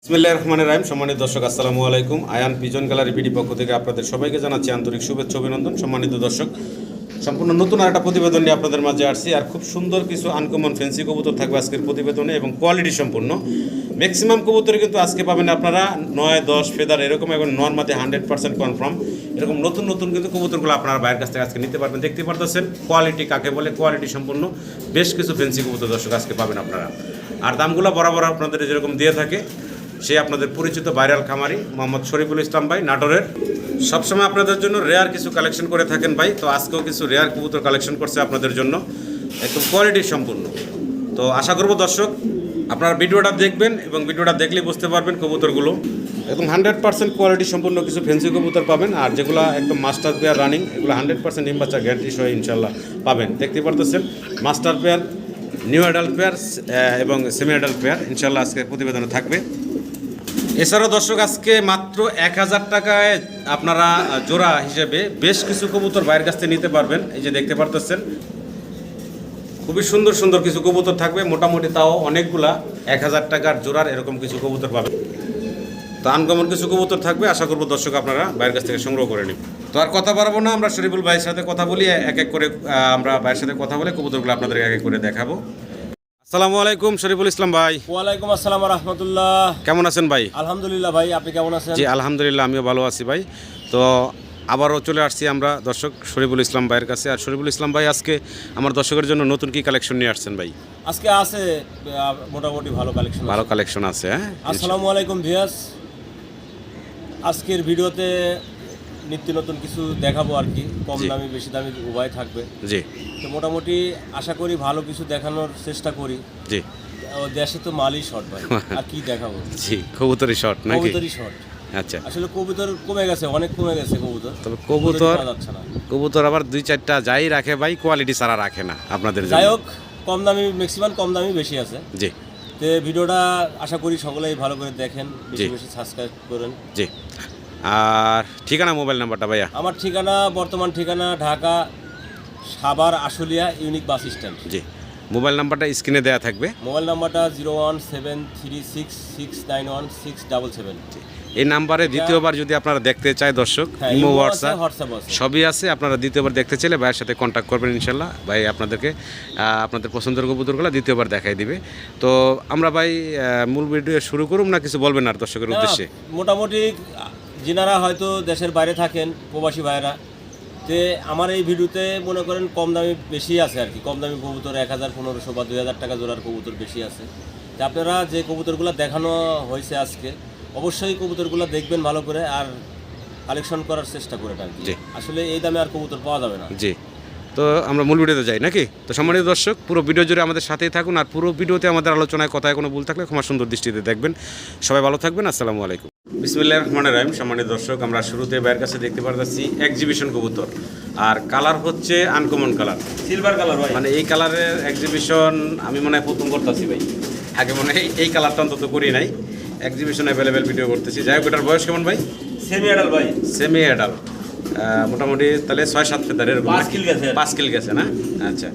বিসমিল্লাহির রহমানির রহিম। সম্মানিত দর্শক, আসসালামু আলাইকুম। আয়ান পিজন গ্যালারি বিডি পক্ষ থেকে আপনাদের সবাইকে জানাচ্ছি আন্তরিক শুভেচ্ছা অভিনন্দন। সম্মানিত দর্শক, সম্পূর্ণ নতুন একটা প্রতিবেদন নিয়ে আপনাদের মাঝে আসছি। আর খুব সুন্দর কিছু আনকমন ফ্যান্সি কবুতর থাকবে আজকের প্রতিবেদনে এবং কোয়ালিটি সম্পূর্ণ। ম্যাক্সিমাম কবুতরই কিন্তু আজকে পাবেন আপনারা 9-10 ফেদার এরকম, এবং নর্মাদি 100% কনফার্ম এরকম নতুন নতুন কিন্তু কবুতরগুলো আপনারা বাইরের কাছ থেকে আজকে নিতে পারবেন। দেখতে পারতেছেন কোয়ালিটি কাকে বলে, কোয়ালিটি সম্পূর্ণ বেশ কিছু ফ্যান্সি কবুতর দর্শক আজকে পাবেন আপনারা। আর দামগুলো বরাবর আপনাদের যেরকম দিয়ে থাকে, সে আপনাদের পরিচিত ভাইরাল খামারি মোহাম্মদ শরীফুল ইসলাম ভাই নাটোরের সবসময় আপনাদের জন্য রেয়ার কিছু কালেকশন করে থাকেন ভাই। তো আজকেও কিছু রেয়ার কবুতর কালেকশন করছে আপনাদের জন্য, একদম কোয়ালিটি সম্পূর্ণ। তো আশা করব দর্শক আপনারা ভিডিওটা দেখবেন এবং ভিডিওটা দেখলেই বুঝতে পারবেন কবুতরগুলো একদম 100% কোয়ালিটি সম্পূর্ণ কিছু ফেন্সি কবুতর পাবেন। আর যেগুলো একদম মাস্টার পেয়ার রানিং, এগুলো 100% ডিম বাচ্চা গ্যারান্টি সহ ইনশাল্লাহ পাবেন। দেখতে পারতেছেন master pair, new adult pair এবং সেমি অ্যাডাল্ট পেয়ার ইনশাল্লাহ আজকে প্রতিবেদনে থাকবে। এছাড়াও দর্শক আজকে মাত্র 1000 টাকায় আপনারা জোড়া হিসেবে বেশ কিছু কবুতর বাইরের কাছ থেকে নিতে পারবেন। এই যে দেখতে পারতেছেন খুবই সুন্দর সুন্দর কিছু কবুতর থাকবে, মোটামুটি তাও অনেকগুলা 1000 টাকার জোড়ার এরকম কিছু কবুতর পাবেন। তো আনকমন কিছু কবুতর থাকবে, আশা করবো দর্শক আপনারা বাইরের কাছ থেকে সংগ্রহ করে নিন। তো আর কথা বাড়াবো না, আমরা শরীফুল ভাইয়ের সাথে কথা বলি, এক এক করে আমরা ভাইয়ের সাথে কথা বলে কবুতরগুলো আপনাদের এক এক করে দেখাবো। আসসালামু আলাইকুম শরীফুল ইসলাম ভাই। ওয়ালাইকুম আসসালাম ওয়া রাহমাতুল্লাহ। কেমন আছেন ভাই? আলহামদুলিল্লাহ ভাই, আপনি কেমন আছেন? জি আলহামদুলিল্লাহ, আমিও ভালো আছি ভাই। তো আবারও চলে আসছি আমরা দর্শক শরীফুল ইসলাম ভাইয়ের কাছে। আর শরীফুল ইসলাম ভাই আজকে আমার দর্শকের জন্য নতুন কি কালেকশন নিয়ে আসছেন ভাই? আজকে আছে মোটামুটি ভালো কালেকশন। ভালো কালেকশন আছে। হ্যাঁ, আসসালামু আলাইকুম ভিউয়ার্স, আজকের ভিডিওতে নিত্য নতুন কিছু দেখাবো আর কি, কম দামি বেশি দামি উভয় থাকবে। জি, তো মোটামুটি আশা করি ভালো কিছু দেখানোর চেষ্টা করি। জি, দেশে তো মালই শর্ট ভাই, আর কি দেখাবো। জি, কবুতরি শর্ট নাকি? কবুতরই শর্ট। আচ্ছা, আসলে কবুতর কমে গেছে, অনেক কমে গেছে কবুতর। তবে কবুতর যাচ্ছে না, কবুতর আবার 2-4টা যাই রাখে ভাই, কোয়ালিটি ছাড়া রাখে না আপনাদের জন্য। যাই হোক, কম দামি ম্যাক্সিমাম কম দামি বেশি আছে। জি, তো ভিডিওটা আশা করি সকলেই ভালো করে দেখেন, বেশি বেশি সাবস্ক্রাইব করেন। জি। আর ঠিকানা, মোবাইল নাম্বারটা ভাইয়া? আমার ঠিকানা, বর্তমান ঠিকানা Dhaka Savar Ashulia unique bus stand. জি, মোবাইল নাম্বারটা স্ক্রিনে দেওয়া থাকবে। মোবাইল নাম্বারটা 01736669167। এই নাম্বারে দ্বিতীয়বার যদি আপনারা দেখতে চায় দর্শক, ইমো হোয়াটসঅ্যাপ সবই আছে। আপনারা দ্বিতীয়বার দেখতে চাইলে ভাইয়ের সাথে কন্ট্যাক্ট করবেন ইনশাল্লাহ। ভাই আপনাদেরকে আপনাদের পছন্দের কবুতরগুলো দ্বিতীয়বার দেখাই দিবে। তো আমরা ভাই মূল ভিডিও শুরু করুন না, কিছু বলবেন আর দর্শকের উদ্দেশ্যে? মোটামুটি যিনারা হয়তো দেশের বাইরে থাকেন, প্রবাসী ভাইরা, তে আমার এই ভিডিওতে মনে করেন কম দামি বেশি আছে আর কি। কম দামি কবুতর 1000, 1500 বা 2000 টাকা জোড়ার কবুতর বেশি আছে। তা আপনারা যে কবুতরগুলো দেখানো হয়েছে আজকে, অবশ্যই কবুতরগুলো দেখবেন ভালো করে আর কালেকশন করার চেষ্টা করেন আর কি। আসলে এই দামে আর কবুতর পাওয়া যাবে না। জি, তো আমরা মূল ভিডিওতে যাই নাকি? তো সম্মানিত দর্শক, পুরো ভিডিও জুড়ে আমাদের সাথেই থাকুন। আর পুরো ভিডিওতে আমাদের আলোচনায় কথায় কোনো ভুল থাকলে ক্ষমা সুন্দর দৃষ্টিতে দেখবেন। সবাই ভালো থাকবেন, আসসালামু আলাইকুম। বিসমিল্লাহির রহমানির রহিম। সম্মানিত দর্শক, আমরা শুরুতে ভাইয়ের কাছে দেখতে পারতেছি এক্সিবিশন কবুতর। আর কালার হচ্ছে আনকমন কালার, সিলভার কালার ভাই। মানে এই কালারের এক্সিবিশন আমি মনে হয় প্রথম করতেছি ভাই। আগে মনে হয় এই কালারটা অন্তত করি নাই। এক্সিবিশন অ্যাভেলেবেল ভিডিও করতেছি। যাই হোক, এটার বয়স কেমন ভাই? সেমি অ্যাডাল্ট ভাই। সেমি অ্যাডাল্ট, মোটামুটি তাহলে 6-7 ফেদারের 5 কিল গেছে। 5 কিল গেছে না? আচ্ছা,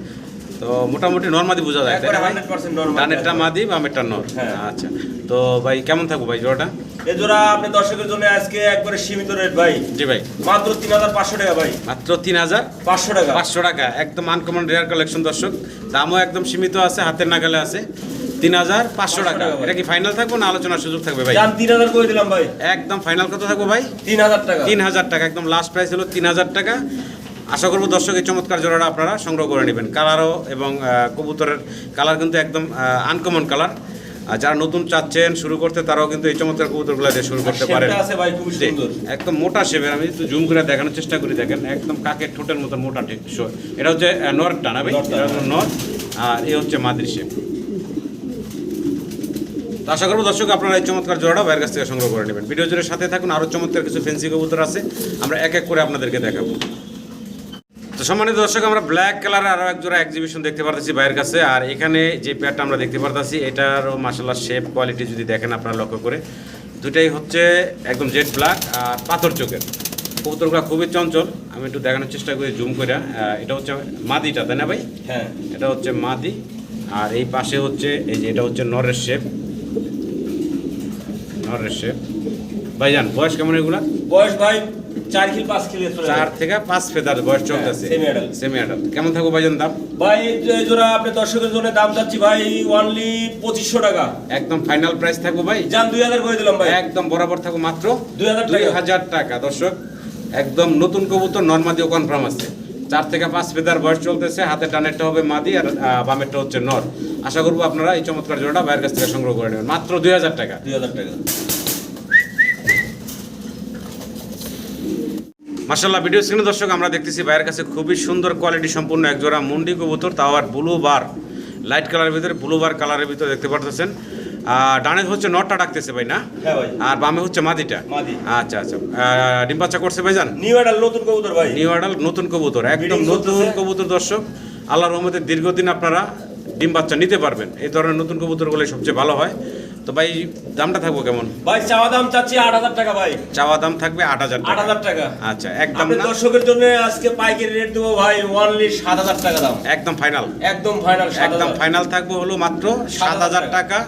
তো মোটামুটি নর্মাদি বোঝা যায়, তাই না ভাই? 100% নরমাল। ডানেরটা মাদি, বামেরটা নর। আচ্ছা, তো ভাই কেমন থাকবো ভাই জোড়াটা? এই জোড়া আপনি দর্শকের জন্য আজকে একবারে সীমিত রেট ভাই। জি ভাই, মাত্র 3500 টাকা ভাই। মাত্র 3500 টাকা। 500 টাকা, একদম আনকমন রেয়ার কালেকশন দর্শক। দামও একদম সীমিত আছে, হাতের নাগালে আছে। 3500 টাকা। এটা কি ফাইনাল থাকবো না আলোচনার সুযোগ থাকবে ভাই? দাম 3000 করে দিলাম ভাই। একদম ফাইনাল কত থাকবো ভাই? 3000 টাকা। 3000 টাকা, একদম লাস্ট প্রাইস হলো 3000 টাকা। আশা করবো দর্শক এই চমৎকার জোড়াটা আপনারা সংগ্রহ করে নেবেন। কালারও এবং কবুতরের কালার কিন্তু একদম আনকমন কালার। আর যারা নতুন চাচ্ছেন শুরু করতে, তারাও কিন্তু এই চমৎকার কবুতরগুলো দিয়ে শুরু করতে পারেন। একদম মোটা শেপের, আমি একটু জুম করে দেখানোর চেষ্টা করি। দেখেন একদম কাকের ঠোঁটের মতো মোটা ঠিক। এটা হচ্ছে নরটা না ভাই? এটা হচ্ছে নর, আর এই হচ্ছে মাদির শেপ। তো আশা করবো দর্শক আপনারা এই চমৎকার জোড়াটা ভাইয়ের কাছ থেকে সংগ্রহ করে নেবেন। ভিডিও জুড়ে সাথে থাকুন, আরও চমৎকার কিছু ফেন্সি কবুতর আছে, আমরা এক এক করে আপনাদেরকে দেখাবো। তো সম্মানিত দর্শক, আমরা ব্ল্যাক কালারের আরও এক জোড়া এক্সিবিশন দেখতে পারতেছি ভাইয়ের কাছে। আর এখানে যে পেয়ারটা আমরা দেখতে পারতেছি, এটারও মাশাআল্লাহ শেপ কোয়ালিটি যদি দেখেন আপনারা লক্ষ্য করে, দুটাই হচ্ছে একদম জেড ব্ল্যাক আর পাথর চোখের। কবুতরগুলো খুবই চঞ্চল, আমি একটু দেখানোর চেষ্টা করি জুম করে। এটা হচ্ছে মাদিটা, তাই না ভাই? হ্যাঁ, এটা হচ্ছে মাদি। আর এই পাশে হচ্ছে এই যে এটা হচ্ছে নরের শেপ। নরের শেপ। ভাইজান বয়স কেমন এগুলা? বয়স ভাই 4 কিল 5 কিল চলে 4 থেকে 5 ফেদার বয়স চলতেছে। Semi adult. Semi adult. কেমন থাকবে ভাইজান দাম? ভাই এই জোড়া আপনি দর্শকের জন্য দাম চাচ্ছি ভাই অনলি 2500 টাকা। একদম ফাইনাল প্রাইস থাকবে ভাই। জান 2000 করে দিলাম ভাই। একদম বরাবর থাকবে মাত্র 2000 টাকা। দর্শক একদম নতুন কবুতর, নরমাদিও কনফার্ম আছে। 4 থেকে 5 ফেদার বয়স চলতেছে। হাতে টানেরটা হবে মাদি আর বামেরটা হচ্ছে নর। আশা করবো আপনারা এই চমৎকার জোড়াটা ভাইয়ের কাছ থেকে সংগ্রহ করে নেবেন মাত্র 2000 টাকা। 2000 টাকা। মাশাআল্লাহ, ভিডিও স্ক্রিনে দর্শক আমরা দেখতেছি ভাইয়ের কাছে খুবই সুন্দর কোয়ালিটি সম্পূর্ণ এক জোড়া মুন্ডি কবুতর, তাও আর ব্লু বার, লাইট কালারের ভিতরে ব্লু বার কালারের ভিতরে দেখতে পারতেছেন। ডানে হচ্ছে নটটা ডাকতেছে ভাই না? হ্যাঁ ভাই। আর বামে হচ্ছে মাদিটা। মাদি। আচ্ছা আচ্ছা। ডিম বাচ্চা করছে ভাইজান? নিউ অ্যাডাল্ট নতুন কবুতর ভাই। নিউ অ্যাডাল নতুন কবুতর, একদম Breeding নতুন চলতেছে। কবুতর দর্শক। আল্লাহর রহমতে দীর্ঘদিন আপনারা ডিম বাচ্চা নিতে পারবেন। এই ধরনের নতুন কবুতরগুলো সবচেয়ে ভালো হয়। তো ভাই দামটা থাকবো কেমন? ভাই চাওয়া দাম চাচ্ছি 8000 টাকা ভাই। চাওয়া দাম থাকবে 8000 টাকা। 8000 টাকা। আচ্ছা, একদম আপনি না? দর্শকের জন্য আজকে পাইকারি রেট দেবো ভাই অনলি 7000 টাকা দাম। একদম ফাইনাল। একদম ফাইনাল একদম 7000। ফাইনাল থাকবে হলো মাত্র 7000 7000 টাকা।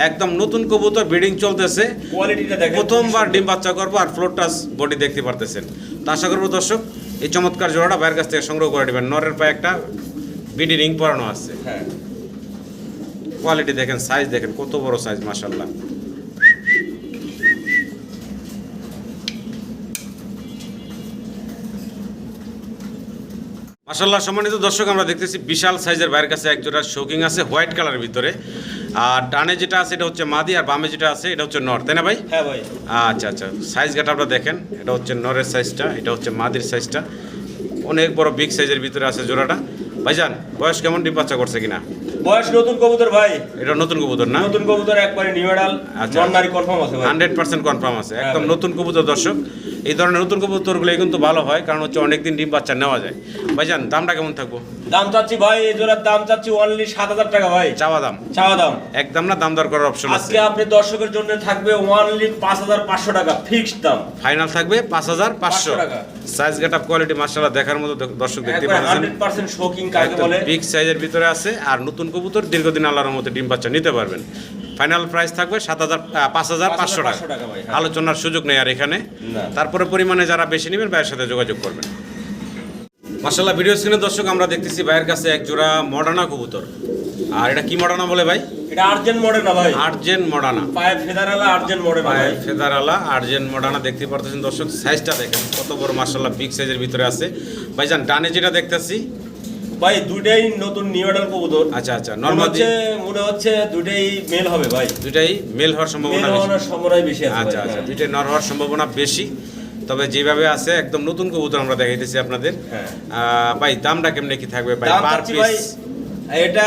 একদম নতুন কবুতর, ব্রিডিং চলতেছে, কোয়ালিটিটা দেখেন। প্রথমবার ডিম বাচ্চা করবো আর ফ্লোর টাচ বডি দেখতে পারতেছেন। তো আশা করবো দর্শক এই চমৎকার জোড়াটা বাইরের কাছ থেকে সংগ্রহ করে নেবেন। নরের পায়ে একটা বিডি রিং পরানো আছে। হ্যাঁ। কোয়ালিটি দেখেন, সাইজ দেখেন কত বড় সাইজ, মাশাআল্লাহ। মাশাআল্লাহ, সম্মানিত দর্শক আমরা দেখতেছি বিশাল সাইজের বাইরের কাছে এক জোড়া শৌকিং আছে হোয়াইট কালারের ভিতরে। আর ডানে যেটা আছে এটা হচ্ছে মাদি, আর বামে যেটা আছে এটা হচ্ছে নর, তাই না ভাই? হ্যাঁ ভাই। আচ্ছা আচ্ছা, সাইজ গাটা আপনারা দেখেন, এটা হচ্ছে নরের সাইজটা, এটা হচ্ছে মাদির সাইজটা। অনেক বড় বিগ সাইজের ভিতরে আছে জোড়াটা। ভাইজান বয়স কেমন, ডিম বাচ্চা করছে কিনা? বয়স নতুন কবুতর ভাই। এটা নতুন কবুতর না? নতুন কবুতর একবারে নিউ অ্যাডাল। আচ্ছা। নন্নারি কনফার্ম আছে ভাই। 100% কনফার্ম আছে, একদম ভাই। নতুন কবুতর দর্শক। এই ধরনের নতুন কবুতরগুলো কিন্তু ভালো হয়, কারণ হচ্ছে অনেকদিন ডিম বাচ্চা নেওয়া যায়। ভাইজান দামটা কেমন থাকবো? দাম চাচ্ছি ভাই এই জোড়ার দাম চাচ্ছি অনলি 7000 টাকা ভাই। চাওয়া দাম? চাওয়া দাম। একদম না, দাম দর করার অপশন আছে। আজকে আপনি দর্শকের জন্য থাকবে অনলি 5500 টাকা ফিক্সড দাম। ফাইনাল থাকবে 5500 টাকা। সাইজ গেট আপ কোয়ালিটি মাশাআল্লাহ দেখার মতো দর্শক দেখতে একবারে পাচ্ছেন। 100% শোকিং কাকে বলে। বিগ সাইজের ভিতরে আছে আর নতুন কবুতর, দীর্ঘদিন আল্লাহর মতো ডিম বাচ্চা নিতে পারবেন। ফাইনাল প্রাইস থাকবে 5500 টাকা। টাকা ভাই। হ্যাঁ। আলোচনার সুযোগ নেই আর এখানে। না। তারপরে পরিমাণে যারা বেশি নেবেন ভাইয়ের সাথে যোগাযোগ করবেন। মাশাআল্লাহ, ভিডিও স্ক্রিনে দর্শক আমরা দেখতেছি ভাইয়ের কাছে এক জোড়া মডার্না কবুতর। আর এটা কি মডার্না বলে ভাই? এটা আর্জেন্ট মডেল না ভাই। Urgent Moderna. পায়ে ফেদারালা আর্জেন্ট মডেল না পায়ে ভাই। ফেদারালা আর্জেন্ট মডার্না দেখতে পারতেছেন দর্শক। সাইজটা দেখেন কত বড়, মাশাআল্লাহ বিগ সাইজের ভিতরে আছে। ভাইজান ডানে যেটা দেখতেছি ভাই দুইটাই নতুন নিউ অ্যাডাল কবুতর। আচ্ছা আচ্ছা, নরমাল নরমাদি মনে হচ্ছে দুইটাই মেল হবে ভাই। দুইটাই মেল হওয়ার মেল সম্ভাবনা বেশি। হওয়ার সম্ভাবনা বেশি আছে আচ্ছা ভাই। আচ্ছা, হ্যাঁ। দুইটাই নর হওয়ার সম্ভাবনা বেশি। তবে যেভাবে আছে একদম নতুন কবুতর আমরা দেখাইতেছি আপনাদের। হ্যাঁ। ভাই দামটা কেমনে কি থাকবে ভাই দাম পার চাচ্ছি ভাই, পিস? এটা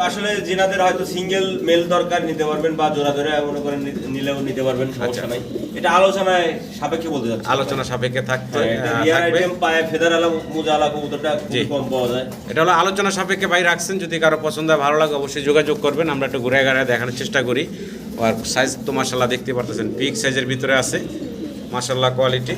আসলে জিনাদের হয়তো সিঙ্গেল মেল দরকার নিতে পারবেন, বা জোড়া ধরে মনে করেন নিলেও নিতে পারবেন, সমস্যা আচ্ছা। নাই। এটা আলোচনায় সাপেক্ষে বলতে যাচ্ছি। আলোচনা সাপেক্ষে থাকতে রিয়ার থাকবে। আইটেম পায়ে ফেদারালা মুজালা কবুতরটা খুব জি। কম পাওয়া যায়। এটা হলো আলোচনা সাপেক্ষে ভাই রাখছেন। যদি কারো পছন্দ হয়, ভালো লাগে, অবশ্যই যোগাযোগ করবেন। আমরা একটু ঘুরে ঘুরে দেখানোর চেষ্টা করি। আর সাইজ তো মাশাআল্লাহ দেখতে পারতেছেন বিগ সাইজের ভিতরে আছে, মাশাআল্লাহ কোয়ালিটি।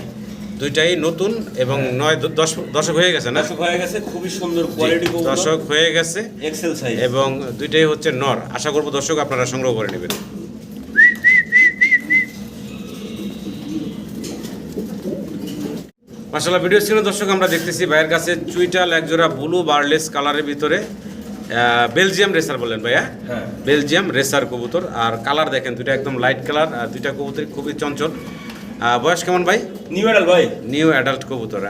দুইটাই নতুন এবং 9-10 দশক হয়ে গেছে না? দর্শক হয়ে গেছে, খুবই সুন্দর কোয়ালিটি কবুতর, দশক হয়ে গেছে এক্সেল সাইজ। এবং দুইটাই হচ্ছে নর। আশা করবো দর্শক আপনারা সংগ্রহ করে নেবেন। মাশাআল্লাহ, ভিডিও স্ক্রিনে দর্শক আমরা দেখতেছি ভাইয়ের কাছে চুইটাল এক জোড়া ব্লু বারলেস কালারের ভিতরে বেলজিয়াম রেসার বলেন ভাইয়া? হ্যাঁ। বেলজিয়াম রেসার কবুতর। আর কালার দেখেন দুইটা একদম লাইট কালার, আর দুইটা কবুতর খুবই চঞ্চল। বয়স কেমন ভাই? নিউ অ্যাডাল ভাই। নিউ অ্যাডাল্ট কবুতর।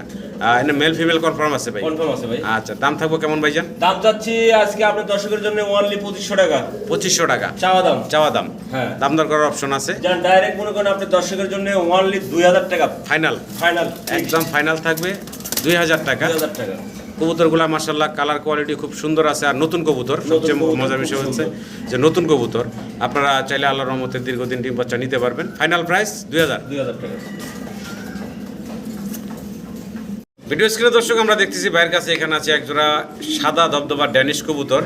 এনে মেল ফিমেল কনফার্ম আছে ভাই? কনফার্ম আছে ভাই। আচ্ছা, দাম থাকবো কেমন ভাইজান? দাম চাচ্ছি আজকে আপনার দর্শকের জন্য অনলি 2500 টাকা। 2500 টাকা চাওয়া দাম। চাওয়া দাম। হ্যাঁ। দাম দর করার অপশন আছে। যান ডাইরেক্ট মনে করেন আপনার দর্শকের জন্য অনলি 2000 টাকা ফাইনাল? ফাইনাল। একদম ফাইনাল থাকবে 2000 টাকা। 2000 টাকা। কবুতরগুলা মাশাআল্লাহ কালার কোয়ালিটি খুব সুন্দর আছে আর নতুন কবুতর। সবচেয়ে কবুতর, মজার খুব বিষয় হচ্ছে সুন্দর। যে নতুন কবুতর আপনারা চাইলে আল্লাহর রহমতে দীর্ঘদিন ডিম বাচ্চা নিতে পারবেন। ফাইনাল প্রাইস 2000 টাকা। ভিডিও স্ক্রিনে দর্শক আমরা দেখতেছি ভাইয়ের কাছে এখানে আছে এক জোড়া সাদা ধবধবা ড্যানিশ কবুতর।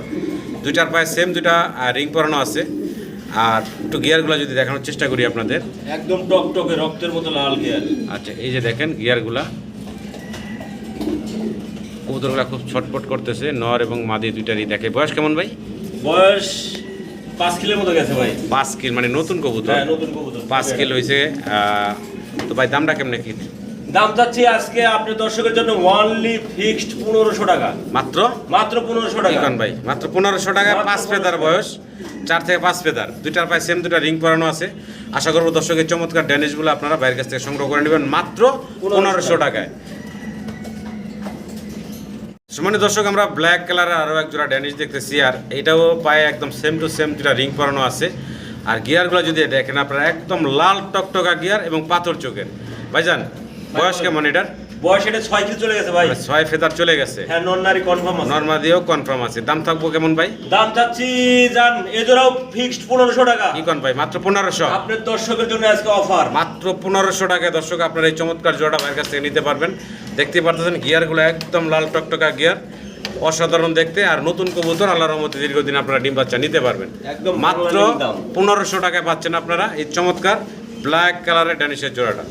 দুইটার পায়ে সেম দুইটা রিং পরানো আছে। আর একটু গিয়ারগুলো যদি দেখানোর চেষ্টা করি আপনাদের। একদম টকটকে রক্তের মতো লাল গিয়ার। আচ্ছা, এই যে দেখেন গিয়ারগুলা, কবুতরগুলা খুব ছটপট করতেছে। নর এবং মাদি দুইটারই দেখে। বয়স কেমন ভাই? বয়স 5 কিলোর মতো গেছে ভাই। 5 কিল মানে নতুন কবুতর। হ্যাঁ নতুন কবুতর। 5 কিল হয়েছে। তো ভাই দামটা কেমনে কি? দাম চাচ্ছি আজকে আপনার দর্শকের জন্য অনলি ফিক্সড 1500 টাকা। মাত্র 1500 টাকা। কি ভাই মাত্র 1500 টাকা। 5 ফেদার বয়স, 4 থেকে 5 ফেদার, দুইটার পায়ে সেম দুটা রিং পরানো আছে। আশা করবো দর্শকের চমৎকার ড্যানিশগুলো আপনারা বাইরের কাছ থেকে সংগ্রহ করে নেবেন মাত্র 1500 টাকায়। সম্মানিত দর্শক, আমরা ব্ল্যাক কালারের আরও এক জোড়া ড্যানিশ দেখতেছি, আর এটাও পায়ে একদম সেম টু সেম দুটা রিং পরানো আছে। আর গিয়ারগুলো যদি দেখেন আপনারা একদম লাল টকটকা গিয়ার এবং পাথর চোখের। ভাইজান বয়স কেমন এটার? বয়স এটা 6 কিলো চলে গেছে ভাই। 6 ফেদার চলে গেছে। হ্যাঁ নরনারি কনফার্ম আছে। নরমাদিও কনফার্ম আছে। দাম থাকবো কেমন ভাই? দাম চাচ্ছি জান এজোড়াও ফিক্সড 1500 টাকা। কি কোন ভাই মাত্র 1500? আপনার দর্শকের জন্য আজকে অফার মাত্র 1500 টাকায় দর্শক আপনারা এই চমৎকার জোড়াটা ভাইয়ের কাছ থেকে নিতে পারবেন। দেখতে পারতেছেন গিয়ারগুলো একদম লাল টকটকা গিয়ার, অসাধারণ দেখতে। আর নতুন কবুতর, আল্লাহর রহমতে দীর্ঘদিন আপনারা ডিম বাচ্চা নিতে পারবেন। একদম মাত্র 1500 টাকায় পাচ্ছেন আপনারা এই চমৎকার ব্ল্যাক কালারের ড্যানিশের জোড়াটা।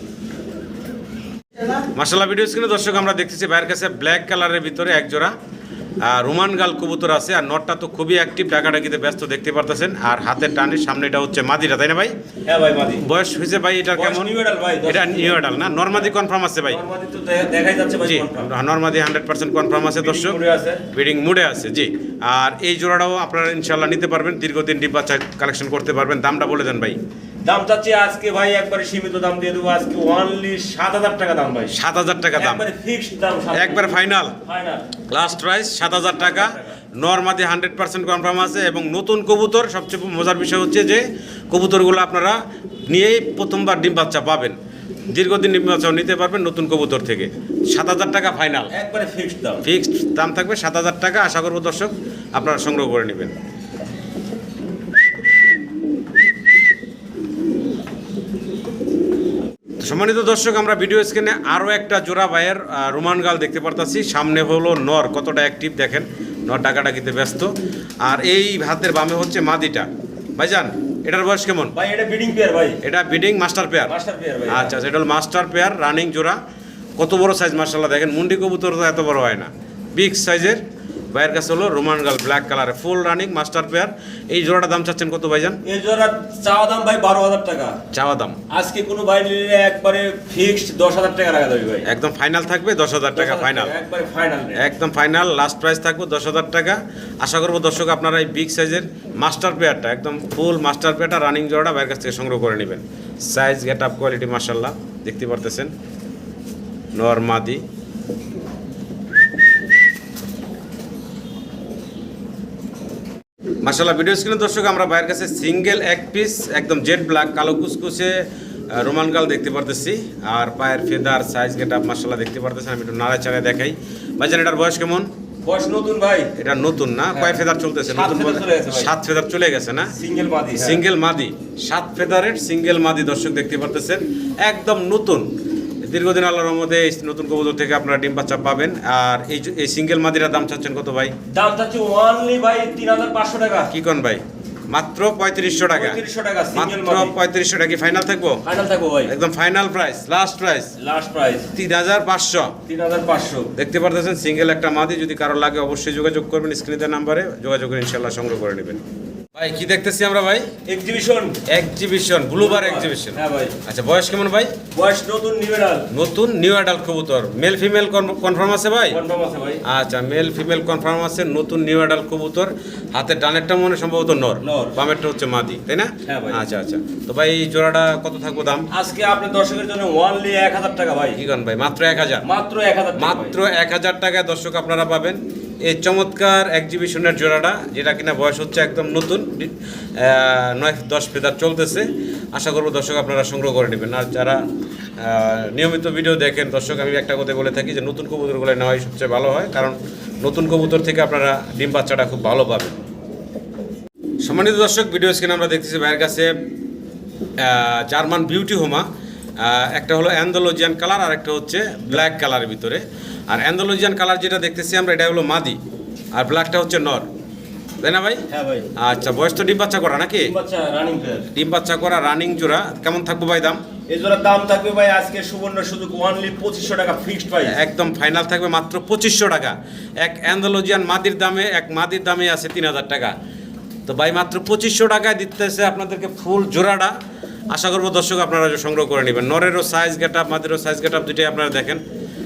মাশাআল্লাহ, ভিডিও স্ক্রিনে দর্শক আমরা দেখতেছি ভাইয়ের কাছে ব্ল্যাক কালারের ভিতরে এক জোড়া রোমান গাল কবুতর আছে। আর নটটা তো খুবই অ্যাক্টিভ, ডাকাডাকিতে ব্যস্ত দেখতে পারতেছেন। আর হাতের টানের সামনে এটা হচ্ছে মাদিটা, তাই না ভাই? হ্যাঁ ভাই মাদি। বয়স হয়েছে ভাই এটা কেমন? নিউ এডাল ভাই। এটা নিউ এডাল না? নরমাদি কনফার্ম আছে ভাই? নরমাদি তো দেখাই যাচ্ছে ভাই জি, কনফার্ম। নরমাদি 100% কনফার্ম আছে দর্শক। মুড়ে আছে। ব্রিডিং মুডে আছে জি। আর এই জোড়াটাও আপনারা ইনশাআল্লাহ নিতে পারবেন, দীর্ঘদিন ডিম বাচ্চা কালেকশন করতে পারবেন। দামটা বলে দেন ভাই। দাম চাচ্ছি আজকে ভাই একবারে সীমিত দাম দিয়ে দেবো, আজকে অনলি 7000 টাকা দাম ভাই। 7000 টাকা দাম, একবারে ফিক্সড দাম। একবার ফাইনাল ফাইনাল লাস্ট প্রাইস 7000 টাকা। নরমাদি 100% কনফার্ম আছে এবং নতুন কবুতর। সবচেয়ে মজার বিষয় হচ্ছে যে কবুতরগুলো আপনারা নিয়েই প্রথমবার ডিম বাচ্চা পাবেন, দীর্ঘদিন ডিম বাচ্চাও নিতে পারবেন নতুন কবুতর থেকে। 7000 টাকা ফাইনাল, একবারে ফিক্সড দাম। ফিক্সড দাম থাকবে 7000 টাকা। আশা করব দর্শক আপনারা সংগ্রহ করে নেবেন। সম্মানিত দর্শক, আমরা ভিডিও স্ক্রিনে আরও একটা জোড়া ভাইয়ের রোমান গাল দেখতে পারতাছি। সামনে হলো নর, কতটা অ্যাক্টিভ দেখেন, নর ডাকাডাকিতে ব্যস্ত। আর এই হাতের বামে হচ্ছে মাদিটা। ভাইজান এটার বয়স কেমন? ভাই এটা ব্রিডিং পেয়ার ভাই। এটা breeding master pair. Master pair ভাই। আচ্ছা, এটা হলো মাস্টার পেয়ার রানিং জোড়া। কত বড় সাইজ মাশাআল্লাহ দেখেন, মুন্ডি কবুতর তো এত বড় হয় না, বিগ সাইজের। ভাইয়ের কাছে হলো রোমান গাল ব্ল্যাক কালারে ফুল রানিং মাস্টার পেয়ার। এই জোড়াটা দাম চাচ্ছেন কত ভাইজান? এই জোড়া চাওয়া দাম ভাই 12000 টাকা। চাওয়া দাম আজকে কোনো ভাই নিলে একবারে ফিক্সড 10000 টাকা রাখা যাবে ভাই। একদম ফাইনাল থাকবে 10000 টাকা ফাইনাল, একবারে ফাইনাল একদম ফাইনাল লাস্ট প্রাইস থাকবে 10000 টাকা। আশা করবো দর্শক আপনারা এই বিগ সাইজের মাস্টার পেয়ারটা, একদম ফুল মাস্টার পেয়ারটা রানিং জোড়াটা ভাইয়ের কাছ থেকে সংগ্রহ করে নেবেন। সাইজ গেট আপ কোয়ালিটি মাশাআল্লাহ দেখতে পারতেছেন। নরমাদি মাশাআল্লাহ, ভিডিও স্ক্রিনে দর্শক আমরা ভাইয়ের কাছে সিঙ্গেল এক পিস একদম জেড ব্ল্যাক কালো কুচকুচে রোমান গাল দেখতে পারতেছি। আর পায়ের ফেদার সাইজ গেট আপ মাশাআল্লাহ দেখতে পারতেছেন। আমি একটু নাড়াচাড়ায় দেখাই। ভাইজান এটার বয়স কেমন? বয়স নতুন ভাই। এটা নতুন না? কয় ফেদার চলতেছে? নতুন 7 ফেদার চলে গেছে না? সিঙ্গেল মাদি। সিঙ্গেল মাদি 7 ফেদারের সিঙ্গেল মাদি দর্শক দেখতে পারতেছেন, একদম নতুন। দীর্ঘদিন আল্লাহর রহমতে এই নতুন কবুতর থেকে আপনারা ডিম বাচ্চা পাবেন। আর এই সিঙ্গেল মাদিটার দাম চাচ্ছেন কত ভাই? দাম চাচ্ছি অনলি ভাই 3500 টাকা। কি কোন ভাই? মাত্র 3500 টাকা। 3500 টাকা সিঙ্গেল মাত্র মাদি। 3500 টাকা কি ফাইনাল থাকবো? ফাইনাল থাকবো ভাই। একদম final price, last price last price 3500। 3500 দেখতে পারতেছেন সিঙ্গেল একটা মাদি। যদি কারো লাগে অবশ্যই যোগাযোগ করবেন, স্ক্রিনে দেওয়া নাম্বারে যোগাযোগ করে ইনশাআল্লাহ সংগ্রহ করে নেবেন। ভাই কি দেখতেছি আমরা ভাই? Exhibition ব্লুবার exhibition. হ্যাঁ ভাই। আচ্ছা, বয়স কেমন ভাই? বয়স নতুন নিউ এডাল। নতুন নিউ অ্যাডাল্ট কবুতর, মেল ফিমেল কনফার্ম আছে ভাই? কনফার্ম আছে ভাই। আচ্ছা, মেল ফিমেল কনফার্ম আছে। নতুন নিউ অ্যাডাল্ট কবুতর। হাতের ডানেরটা মনে সম্ভবত নর, নর। বামেরটা হচ্ছে মাদি, তাই না? হ্যাঁ ভাই। আচ্ছা আচ্ছা, তো ভাই এই জোড়াটা কত থাকবো দাম? আজকে আপনার দর্শকের জন্য অনলি 1000 টাকা ভাই। কি গান ভাই? মাত্র 1000। মাত্র 1000 টাকা। মাত্র 1000 টাকায় দর্শক আপনারা পাবেন এই চমৎকার এক্সিবিশনের জোড়াটা, যেটা কিনা বয়স হচ্ছে একদম নতুন, 9-10 ফেদার চলতেছে। আশা করবো দর্শক আপনারা সংগ্রহ করে নেবেন। আর যারা নিয়মিত ভিডিও দেখেন দর্শক, আমি একটা কথা বলে থাকি যে নতুন কবুতরগুলো নেওয়াই সবচেয়ে ভালো হয়, কারণ নতুন কবুতর থেকে আপনারা ডিম বাচ্চাটা খুব ভালো পাবেন। সম্মানিত দর্শক, ভিডিও স্ক্রিনে আমরা দেখতেছি ভাইয়ের কাছে জার্মান বিউটি হোমা। একটা হলো অ্যান্ডালুজিয়ান কালার, আর একটা হচ্ছে ব্ল্যাক কালারের ভিতরে। আর অ্যান্ডালুজিয়ান কালার যেটা দেখতেছি আমরা, এটা হলো মাদি, আর ব্ল্যাকটা হচ্ছে নর, তাই না ভাই? হ্যাঁ ভাই। আচ্ছা, বয়স তো ডিম বাচ্চা করা নাকি? বাচ্চা রানিং পেয়ার। ডিম বাচ্চা করা রানিং জোড়া। কেমন থাকবো ভাই দাম? এই জোড়ার দাম থাকবে ভাই আজকে সুবর্ণ সুযোগ অনলি 2500 টাকা ফিক্সড প্রাইস। একদম ফাইনাল থাকবে মাত্র 2500 টাকা। এক অ্যান্ডালুজিয়ান মাদির দামে, এক মাদির দামে আছে 3000 টাকা। তো ভাই মাত্র 2500 টাকায় দিতেছে আপনাদেরকে ফুল জোড়াটা। আশা করবো দর্শক আপনারা সংগ্রহ করে নেবেন। নরেরও সাইজ গেট আপ, মাদেরও সাইজ গেট আপ, দুইটাই আপনারা দেখেন।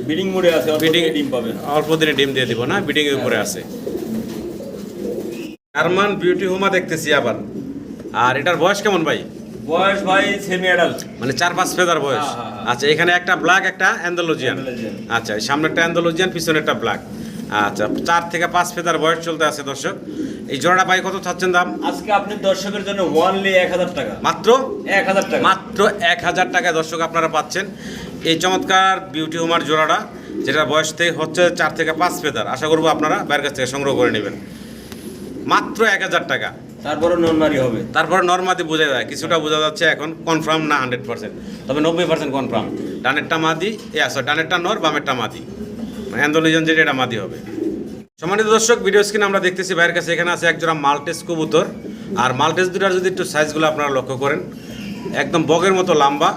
বিডিং মোডে আছে, বিডিং ডিম পাবেন। অল্প দিনে ডিম দিয়ে দিব না, বিডিং এর উপরে আছে। জার্মান বিউটি হোমা দেখতেছি আবার। আর এটার বয়স কেমন ভাই? বয়স ভাই সেমি অ্যাডাল্ট, মানে 4-5 ফেদার বয়স। হ্যাঁ। আচ্ছা, এখানে একটা ব্ল্যাক, একটা অ্যান্ডালুজিয়ান। অ্যান্ডালুজিয়ান। আচ্ছা, সামনে একটা অ্যান্ডালুজিয়ান, পিছনে একটা ব্ল্যাক। আচ্ছা, 4 থেকে 5 ফেদার বয়স চলতে আছে দর্শক। এই জোড়াটা ভাই কত চাচ্ছেন দাম? আজকে আপনি দর্শকের জন্য ওনলি 1000 টাকা, মাত্র 1000 টাকা, মাত্র 1000 টাকায় দর্শক আপনারা পাচ্ছেন এই চমৎকার বিউটি হোমার জোড়াটা, যেটা বয়স থেকে হচ্ছে 4 থেকে 5 ফেদার। আশা করবো আপনারা বাইরের কাছ থেকে সংগ্রহ করে নেবেন মাত্র 1000 টাকা। তারপরে নরমারি হবে। তারপরে নর্মাদি বোঝা যায়, কিছুটা বোঝা যাচ্ছে এখন, কনফার্ম না 100%, তবে 90% কনফার্ম। ডানেরটা মাদি, ডানেরটা নর, বামেরটা মাদি। অ্যান্ডোলিজন যেটা, এটা মাদি হবে। সম্মানিত দর্শক, ভিডিও স্ক্রিনে আমরা দেখতেছি ভাইয়ের কাছে এখানে আছে একজোড়া মাল্টেস কবুতর। আর মাল্টেস দুটার যদি একটু সাইজগুলো আপনারা লক্ষ্য করেন, একদম বগের মতো লম্বা।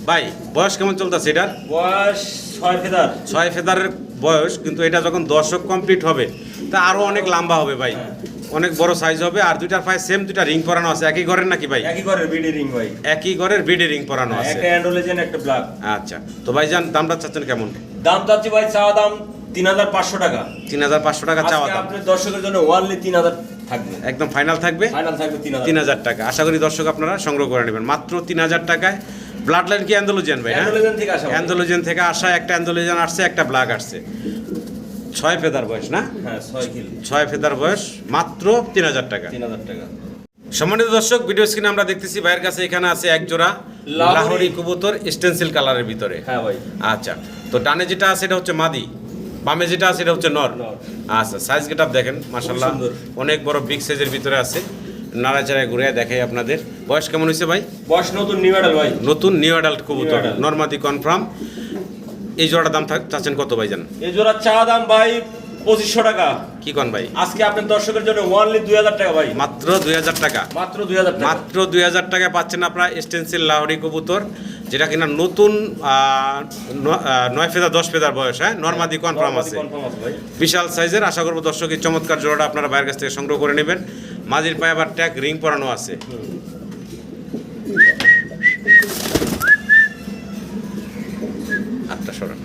ভাই বয়স কেমন চলতেছে এটার? বয়স 6 ফেদার। 6 ফেদারের বয়স, কিন্তু এটা যখন দর্শক কমপ্লিট হবে তা আরও অনেক লম্বা হবে ভাই, অনেক বড় সাইজ হবে। আর দুইটার পায়ে সেম দুইটা রিং পরানো আছে। একই ঘরের নাকি ভাই? একই ঘরের বিডি রিং ভাই, একই ঘরের বিডি রিং পরানো আছে। একটা অ্যান্ডোলেজেন, একটা ব্ল্যাক। আচ্ছা, তো ভাইজান দামটা চাচ্ছেন কেমন? দাম চাচ্ছি ভাই, চাওয়া দাম 3500 টাকা। 3500 টাকা চাওয়া আজকে দাম। আপনি দর্শকের জন্য ওনলি 3000 থাকবে, একদম ফাইনাল থাকবে, ফাইনাল থাকবে 3000। 3000 টাকা। আশা করি দর্শক আপনারা সংগ্রহ করে নেবেন মাত্র 3000 টাকায়। ব্লাড লাইন কি অ্যান্ডোলজিয়ান ভাই? অ্যান্ডোলেজেন থেকে আসা। অ্যান্ডোলজিয়ান থেকে আসা, একটা অ্যান্ডোলজিয়ান আসছে, একটা ব্ল্যাক আসছে। 6 ফেদার বয়স না? হ্যাঁ, 6 কিলো, 6 ফেদার বয়স, মাত্র 3000 টাকা। 3000 টাকা। সম্মানিত দর্শক, ভিডিও স্ক্রিনে আমরা দেখতেছি ভাইয়ের কাছে এখানে আছে এক জোড়া লাহোরি কবুতর স্টেনসিল কালারের ভিতরে। হ্যাঁ ভাই। আচ্ছা, তো ডানে যেটা আছে এটা হচ্ছে মাদি, বামে যেটা আছে এটা হচ্ছে নর। আচ্ছা, সাইজ গেটআপ দেখেন মাশাআল্লাহ, সুন্দর। অনেক বড় বিগ সাইজের ভিতরে আছে। নাড়াচাড়ায় ঘুরে দেখাই আপনাদের। বয়স কেমন হয়েছে ভাই? বয়স নতুন নিউ অ্যাডাল্ট ভাই, নতুন নিউ অ্যাডাল্ট কবুতর, New adult। নরমাদি কনফার্ম। এই জোড়াটার দাম চাচ্ছেন কত ভাই জান? এই জোড়া চা দাম ভাই 2500 টাকা। কি কন ভাই? আজকে আপনার দর্শকের জন্য ওনলি 2000 টাকা ভাই, মাত্র 2000 টাকা। মাত্র 2000 টাকা। মাত্র 2000 টাকায় পাচ্ছেন আপনারা স্টেনসিল লাহোরি কবুতর, যেটা কিনা নতুন 9 ফেদার 10 ফেদার বয়স। হ্যাঁ, নরমাদি কনফার্ম আছে, কনফার্ম আছে ভাই। বিশাল সাইজের। আশা করবো দর্শক এই চমৎকার জোড়াটা আপনারা বাইরের কাছ থেকে সংগ্রহ করে নেবেন। মাঝির পায়ে আবার ট্যাগ রিং পরানো আছে। হাতটা সরান।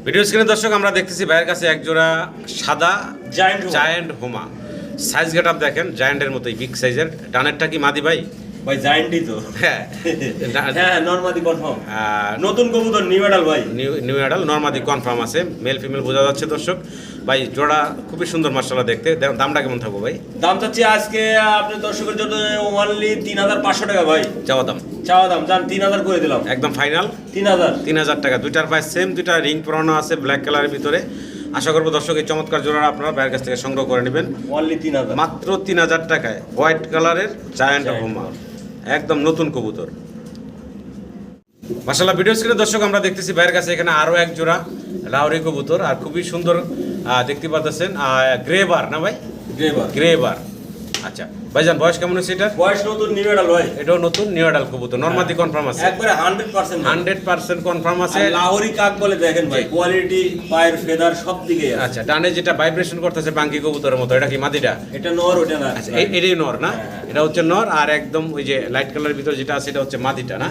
ভিডিও স্ক্রিনে দর্শক আমরা দেখতেছি ভাইয়ের কাছে এক জোড়া সাদা জায়ান্ট হোমা। সাইজ গেটআপ দেখেন, জায়ান্টের মতোই বিগ সাইজের। ডানেরটা কি মাদি ভাই? ভাই জায়ান্টই তো। হ্যাঁ, হ্যাঁ, নরমাদি কনফার্ম। আর নতুন কবুতর নিউ অ্যাডাল্ট ভাই, নিউ অ্যাডাল নরমাদি কনফার্ম আছে, মেল ফিমেল বোঝা যাচ্ছে দর্শক। ভাই জোড়া খুবই সুন্দর মাশাআল্লাহ দেখতে। দামটা কেমন থাকবো ভাই? দাম চাচ্ছি আজকে আপনার দর্শকের জন্য ওনলি 3500 টাকা ভাই। চাওয়া দাম? চাওয়া দাম জান 3000 করে দিলাম, একদম ফাইনাল 3000। 3000 টাকা। দুইটার পায়ে সেম দুইটা রিং পরানো আছে ব্ল্যাক কালারের ভিতরে। আশা করবো দর্শক এই চমৎকার জোড়া আপনারা বাইরের কাছ থেকে সংগ্রহ করে নেবেন ওনলি 3000, মাত্র 3000 টাকায়। হোয়াইট কালারের জায়ান্ট হোমা, একদম নতুন কবুতর। মাশাআল্লাহ, ভিডিও স্ক্রিনে দর্শক আমরা দেখতেছি ভাইয়ের কাছে এখানে আরো এক জোড়া লাহোরি কবুতর, আর খুবই সুন্দর দেখতে পাচ্ছেন। গ্রেবার না ভাই? গ্রেবার। গ্রেবার। আচ্ছা ভাইজান, বয়স কেমন হচ্ছে এটার? বয়স নতুন নিউ অ্যাডাল্ট ভাই, এটাও নতুন নিউ অ্যাডাল কবুতর, নরমাদি কনফার্ম আছে, একবারে 100%। 100% কনফার্ম আছে। আর লাহোরি কাক বলে দেখেন ভাই, কোয়ালিটি, পায়ের ফেদার সব দিকে আছে। আচ্ছা, ডানে যেটা ভাইব্রেশন করতেছে বাঙ্কি কবুতরের মতো, এটা কি মাদিটা? এটা নর, ওটা না। আচ্ছা, এটাই নর না? এটা হচ্ছে নর। আর একদম ওই যে লাইট কালারের ভিতরে যেটা আছে এটা হচ্ছে মাদিটা না?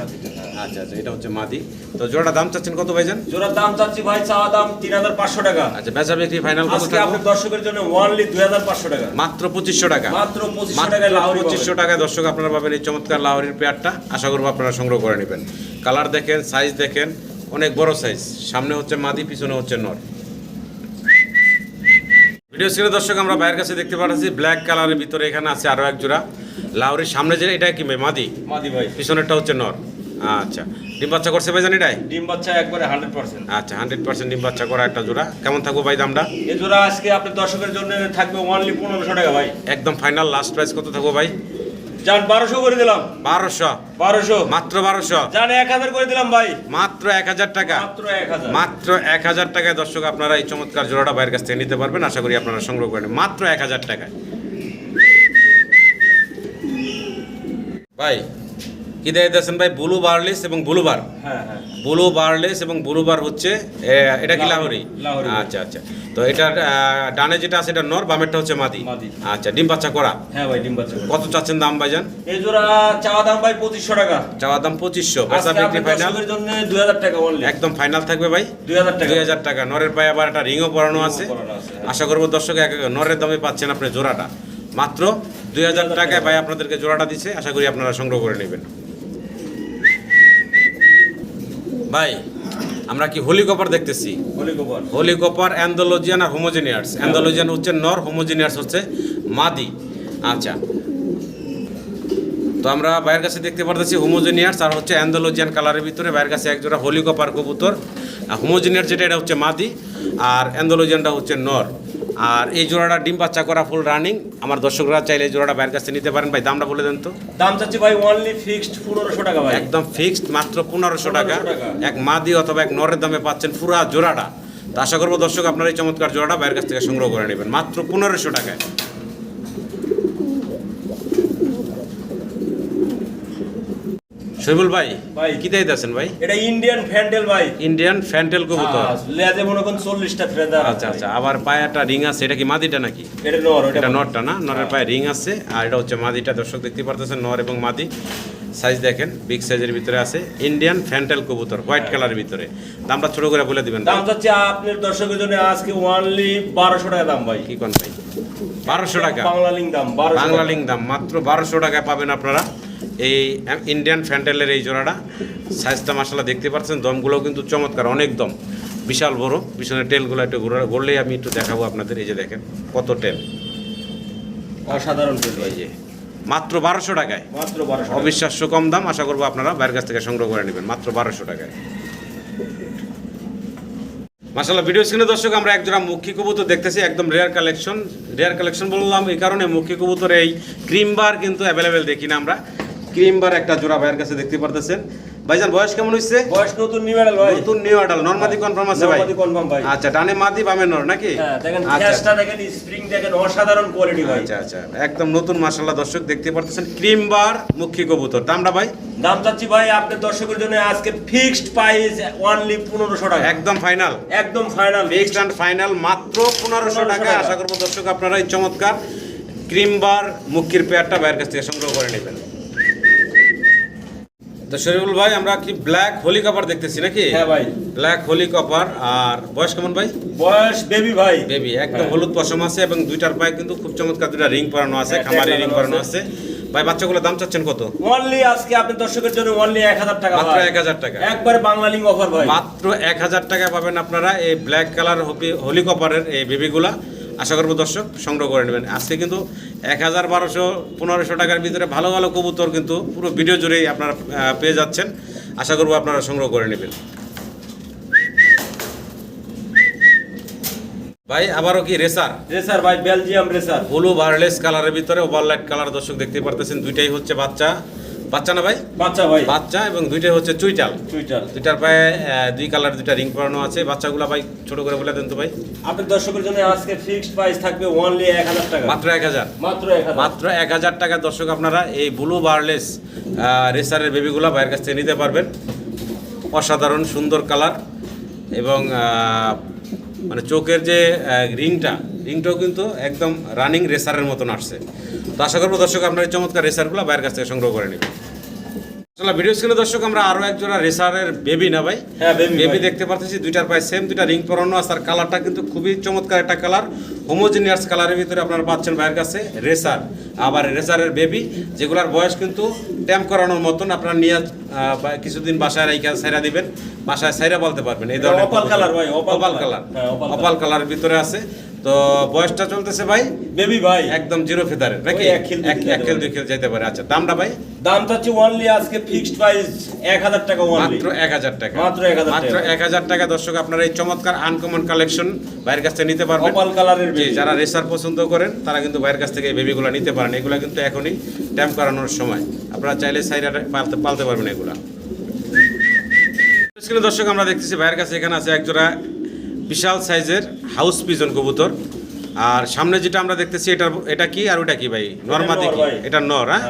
আচ্ছা আচ্ছা, এটা হচ্ছে মাদি। তো জোড়াটা দাম চাচ্ছেন কত ভাইজান? জোড়ার দাম চাচ্ছি ভাই, চাওয়া দাম 3500 টাকা। আচ্ছা, বেচা বিক্রি ফাইনাল কত আজকে থাকবে? আপনার দর্শকের জন্য ওনলি 2500 টাকা, মাত্র 2500 টাকা। মাত্র 2500 টাকায় লাহোরি 2500 টাকায় দর্শক আপনারা পাবেন এই চমৎকার লাহোরির পেয়ারটা। আশা করবো আপনারা সংগ্রহ করে নেবেন। কালার দেখেন, সাইজ দেখেন, অনেক বড় সাইজ। সামনে হচ্ছে মাদি, পিছনে হচ্ছে নর। ভিডিও স্ক্রিনে দর্শক আমরা বাইরের কাছে দেখতে পাচ্ছি ব্ল্যাক কালারের ভিতরে এখানে আছে আরো এক জোড়া লাহোরির। সামনে যে এটা কি মাদি? মাদি ভাই। পিছনেরটা হচ্ছে নর। আচ্ছা, ডিম বাচ্চা করছে ভাই জানি এটাই? ডিম বাচ্চা একবারে 100%। আচ্ছা, 100% ডিম বাচ্চা করা একটা জোড়া। কেমন থাকবো ভাই দামটা? এই জোড়া আজকে আপনার দর্শকের জন্য থাকবে ওনলি 1500 টাকা ভাই। একদম ফাইনাল লাস্ট প্রাইস কত থাকবো ভাই? জান 1200 করে দিলাম। 1200? 1200 মাত্র 1200? জান 1000 করে দিলাম ভাই। মাত্র 1000 টাকা? মাত্র 1000। মাত্র 1000 টাকায় দর্শক আপনারা এই চমৎকার জোড়াটা বাইরের কাছ থেকে নিতে পারবেন। আশা করি আপনারা সংগ্রহ করেন মাত্র 1000 টাকায়। ভাই কি দিতেছেন ভাই? ব্লু বার্লেস এবং ব্লুবার। হ্যাঁ হ্যাঁ ব্লু বার্লেস এবং ব্লুবার হচ্ছে এটা কি লাহোরি? লাহোরি। আচ্ছা আচ্ছা। তো এটার ডানে যেটা আছে এটা নর, বামেরটা হচ্ছে মাদি। মাদি। আচ্ছা, ডিম বাচ্চা করা। হ্যাঁ ভাই ডিম বাচ্চা করে। কত চাচ্ছেন দাম ভাইজান? এই জোড়া চাওয়া দাম ভাই 2500 টাকা। চাওয়া দাম 2500, বেচা আজকে বিক্রি আপনার ফাইনাল? দর্শকের জন্য 2000 টাকা অনলি। একদম ফাইনাল থাকবে ভাই 2000 টাকা। 2000 টাকা। নরের পায়ে আবার একটা রিংও পরানো আছে। পরানো আছে, হ্যাঁ। আশা করবো দর্শক নরের দামে পাচ্ছেন আপনি জোড়াটা মাত্র 2000 টাকায় ভাই আপনাদেরকে জোড়াটা দিচ্ছে। আশা করি আপনারা সংগ্রহ করে নেবেন। ভাই আমরা কি হোলি কপার দেখতেছি? হোলি কপার। হোলি কপার, অ্যান্ডালুজিয়ান আর হোমোজেনিয়াস। অ্যান্ডালুজিয়ান হচ্ছে নর, হোমোজেনিয়াস হচ্ছে মাদি। আচ্ছা, তো আমরা বাইরের কাছে দেখতে পারতেছি হোমোজেনিয়াস আর হচ্ছে অ্যান্ডালুজিয়ান কালারের ভিতরে বাইরের কাছে এক জোড়া হোলি কপার কবুতর। হোমোজেনিয়াস যেটা এটা হচ্ছে মাদি আর অ্যান্ডালুজিয়ানটা হচ্ছে নর। আর এই জোড়াটা ডিম বাচ্চা করা ফুল রানিং। আমার দর্শকরা চাইলে এই জোড়াটা বাইরের কাছে নিতে পারেন। ভাই দামটা বলে দেন তো। দাম চাচ্ছি ভাই অনলি ফিক্সড 1500 টাকা ভাই। একদম ফিক্সড মাত্র 1500 টাকা। 1500 টাকা। এক মাদি অথবা এক নরের দামে পাচ্ছেন পুরা জোড়াটা। তো আশা করবো দর্শক আপনার এই চমৎকার জোড়াটা বাইরের কাছ থেকে সংগ্রহ করে নেবেন মাত্র 1500 টাকায়। শহীবুল ভাই, ভাই। কি দিতেছেন ভাই? এটা ইন্ডিয়ান ফ্যান্টেল ভাই। ইন্ডিয়ান ফ্যান্টেল কবুতর। লেজে মনে কোন 40টা ফেদার। আচ্ছা আচ্ছা, আবার পায়ে একটা রিং আছে। এটা কি মাদিটা নাকি? এটা নর, এটা নরটা না? নরের পায়ে রিং আছে আর এটা হচ্ছে মাদিটা। দর্শক দেখতে পারতেছেন নর এবং মাদি। সাইজ দেখেন বিগ সাইজের ভিতরে আছে। ইন্ডিয়ান ফ্যান্টেল কবুতর হোয়াইট কালারের ভিতরে। দামটা ছোট করে বলে দিবেন। দাম চাচ্ছি আপনার দর্শকের জন্য আজকে অনলি 1200 টাকা দাম ভাই। কি কোন ভাই? 1200 টাকা বাংলা লিঙ্ক দাম 1200 বাংলা লিঙ্ক দাম মাত্র 1200 টাকায় পাবেন আপনারা এই ইন্ডিয়ান ফ্যান্টেলের এই জোড়াটা। সাইজটা মাশাআল্লাহ দেখতে পাচ্ছেন। দমগুলোও কিন্তু চমৎকার, অনেক দম, বিশাল বড়। পিছনের টেলগুলো একটু ঘুরলেই আমি একটু দেখাবো আপনাদের। এই যে দেখেন কত টেল, অসাধারণ ফেল ভাই। এই যে মাত্র 1200 টাকায়। মাত্র 1200 টাকা। অবিশ্বাস্য কম দাম। আশা করবো আপনারা বাইরের কাছ থেকে সংগ্রহ করে নেবেন মাত্র 1200 টাকায়। মাশাআল্লাহ, ভিডিও স্ক্রিনে দর্শক আমরা এক জোড়া মুখী কবুতর দেখতেছি, একদম রেয়ার কালেকশন। রেয়ার কালেকশন বললাম এই কারণে, মুখী কবুতর এই ক্রিম বার কিন্তু অ্যাভেলেবেল দেখি না আমরা। ক্রিম বার একটা জোড়া ভাইয়ের কাছে দেখতে পারতেছেন। ভাইজান বয়স কেমন হইছে? বয়স নতুন নিউ মডেল ভাই। নতুন নিউ অ্যাডাল। নরমাদি কনফার্ম আছে ভাই? নরমাদি কনফার্ম ভাই। আচ্ছা, ডানে মাদি বামে নর নাকি? হ্যাঁ দেখেন আচ্ছা ফ্যাসটা দেখেন, স্প্রিং দেখেন, অসাধারণ কোয়ালিটি ভাই। আচ্ছা আচ্ছা, একদম নতুন মাশাআল্লাহ দর্শক দেখতে পারতেছেন ক্রিম বার মুখী কবুতর। দামটা ভাই? দাম চাচ্ছি ভাই আপনার দর্শকের জন্য আজকে ফিক্সড প্রাইস অনলি 1500 টাকা। একদম ফাইনাল। একদম ফাইনাল ফিক্সড এন্ড ফাইনাল মাত্র 1500 টাকা। আশা করবো দর্শক আপনারা এই চমৎকার ক্রিম বার মুখীর পেয়ারটা বাইরের কাছ থেকে সংগ্রহ করে নেবেন। তো শরীফুল ভাই, আমরা কি ব্ল্যাক হোলি কপার দেখতেছি নাকি? হ্যাঁ ভাই। Black Holi copper. আর বয়স কেমন ভাই? বয়স বেবি ভাই। বেবি, একদম হ্যাঁ। হলুদ পশম আছে এবং দুইটার পায়ে কিন্তু খুব চমৎকার দুইটা রিং পরানো আছে, খামারি রিং পরানো আছে। ভাই বাচ্চাগুলোর দাম চাচ্ছেন কত? অনলি আজকে আপনার দর্শকের জন্য অনলি 1000 টাকা মাত্র ভাই। 1000 টাকা। একবারে বাংলা লিঙ্ক অফার ভাই। মাত্র 1000 টাকা পাবেন আপনারা এই ব্ল্যাক কালার হোলি কপারের এই বেবিগুলা। আশা করবো দর্শক সংগ্রহ করে নেবেন। আজকে কিন্তু 1000, 1200, 1500 টাকার ভিতরে ভালো ভালো কবুতর কিন্তু পুরো ভিডিও জুড়েই আপনারা পেয়ে যাচ্ছেন। আশা করবো আপনারা সংগ্রহ করে নেবেন। ভাই আবারও কি রেসার? রেসার ভাই, বেলজিয়াম রেসার। ব্লু বার্লেস কালারের ভিতরে ওভারলাইট কালার দর্শক দেখতে পারতেছেন। দুইটাই হচ্ছে বাচ্চা। বাচ্চা না ভাই? বাচ্চা ভাই। বাচ্চা এবং দুইটাই হচ্ছে চুইটাল। টুইটার। দুইটার পায়ে দুই কালার দুইটা রিং পরানো আছে। বাচ্চাগুলা ভাই ছোট করে বলে দেন তো ভাই। আপনার দর্শকের জন্য আজকে ফিক্সড প্রাইস থাকবে অনলি 1000 টাকা। মাত্র 1000। মাত্র 1000। মাত্র 1000 টাকা দর্শক আপনারা এই ব্লু বার্লেস রেসারের বেবিগুলা বাইরের কাছ থেকে নিতে পারবেন। অসাধারণ সুন্দর কালার এবং মানে চোখের যে রিংটাও কিন্তু একদম রানিং রেসারের মতন আসছে। তো আশা করবো দর্শক আপনার এই চমৎকার রেসারগুলো বাইরের কাছ থেকে সংগ্রহ করে নেবেন। আসলে ভিডিও স্ক্রিনে দর্শক আমরা আরো একজোড়া রেসারের বেবি না ভাই? হ্যাঁ বেবি। বেবি দেখতে পাচ্ছি। দুইটার পায়ে সেম দুইটা রিং পরানো আছে আর কালারটা কিন্তু খুবই চমৎকার একটা কালার। হোমোজিনিয়াস কালারের ভিতরে আপনারা পাচ্ছেন ভাইয়ের কাছে রেসার। আবার রেসারের বেবি যেগুলোর বয়স কিন্তু ট্যাম্প করানোর মতন। আপনারা নিয়ে কিছুদিন বাসায় রাইখা সাইরা দিবেন, বাসায় সাইরা বলতে পারবেন। এই ধরনের অপাল কালার ভাই, অপাল কালার। হ্যাঁ, অপাল কালারের ভিতরে আছে। তো বয়সটা চলতেছে ভাই বেবি ভাই। একদম জিরো ফেদারের নাকি? ওই এক খেল দুই খেল যাইতে পারে। আচ্ছা, দামটা ভাই? দাম চাচ্ছি অনলি আজকে ফিক্সড প্রাইস 1000 টাকা অনলি। মাত্র 1000 টাকা। মাত্র 1000 টাকা। মাত্র 1000 টাকা দর্শক আপনারা এই চমৎকার আনকমন কালেকশন বাইরের কাছ থেকে নিতে পারবেন। অপাল কালারের জি, বেবি। যারা রেসার পছন্দ করেন তারা কিন্তু বাইরের কাছ থেকে এই বেবিগুলো নিতে পারেন। এগুলো কিন্তু এখনই ট্যাম্প করানোর সময়। আপনারা চাইলে সাইডে পালতে পারবেন এগুলা। স্ক্রিনে দর্শক আমরা দেখতেছি ভাইয়ের কাছে এখানে আছে একজোড়া বিশাল সাইজের হাউস পিজন কবুতর। আর সামনে যেটা আমরা দেখতেছি এটা কি আর ওটা কি ভাই? নর মাদি কি? এটা নর? হ্যাঁ,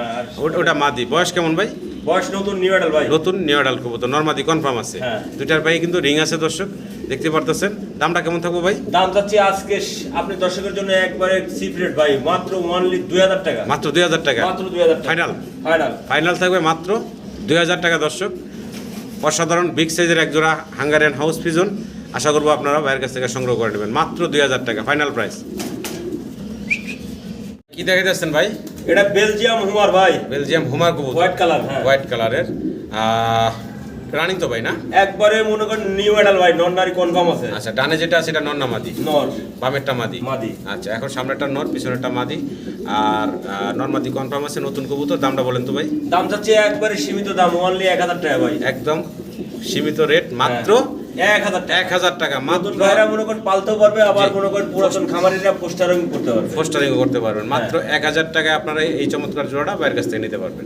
ওটা মাদি। বয়স কেমন ভাই? বয়স নতুন নিউ অ্যাডাল ভাই। নতুন নিউ অ্যাডাল্ট কবুতর, নরমাদি কনফার্ম আছে। হ্যাঁ। দুইটার পায়ে কিন্তু রিং আছে দর্শক, দেখতে পারতেছেন। দামটা কেমন থাকবো ভাই? দাম যাচ্ছে আজকে আপনি দর্শকের জন্য একবারে সিপ্রেট ভাই, মাত্র অনলি 2000 টাকা। মাত্র 2000 টাকা মাত্র 2000 টাকা ফাইনাল। ফাইনাল ফাইনাল থাকবে মাত্র 2000 টাকা দর্শক। অসাধারণ বিগ সাইজের এক জোড়া হাঙ্গারিয়ান হাউস পিজন, আশা করবো আপনারা ভাইয়ের কাছ থেকে সংগ্রহ করে নেবেন। মাত্র 2000 টাকা ফাইনাল প্রাইস। কি দেখা যাচ্ছেন ভাই? এটা বেলজিয়াম হুমার ভাই, বেলজিয়াম হুমার কবুতর, হোয়াইট কালার। হ্যাঁ, হোয়াইট কালারের রানিং তো ভাই না? একবারে মনে করেন নিউ অ্যাডাল ভাই, নন নারী কনফার্ম আছে। আচ্ছা, ডানে যেটা আছে এটা নর না মাদি? নর। বামেরটা মাদি? মাদি। আচ্ছা, এখন সামনেরটা নর, পিছনেরটা মাদি। আর নর মাদি কনফার্ম আছে, নতুন কবুতর। দামটা বলেন তো ভাই? দাম যাচ্ছে একবারে সীমিত দাম, অনলি 1000 টাকা ভাই। একদম সীমিত রেট, মাত্র 1000 টাকা। 1000 টাকা মাত্র। নতুন ভাইরা মনে করেন পালতেও পারবে, আবার মনে করেন পুরাতন খামারিরা পোস্টারিং করতে পারবে। পোস্টারিং করতে পারবেন। মাত্র 1000 টাকায় আপনারা এই চমৎকার জোড়াটা বাইরের কাছ থেকে নিতে পারবেন।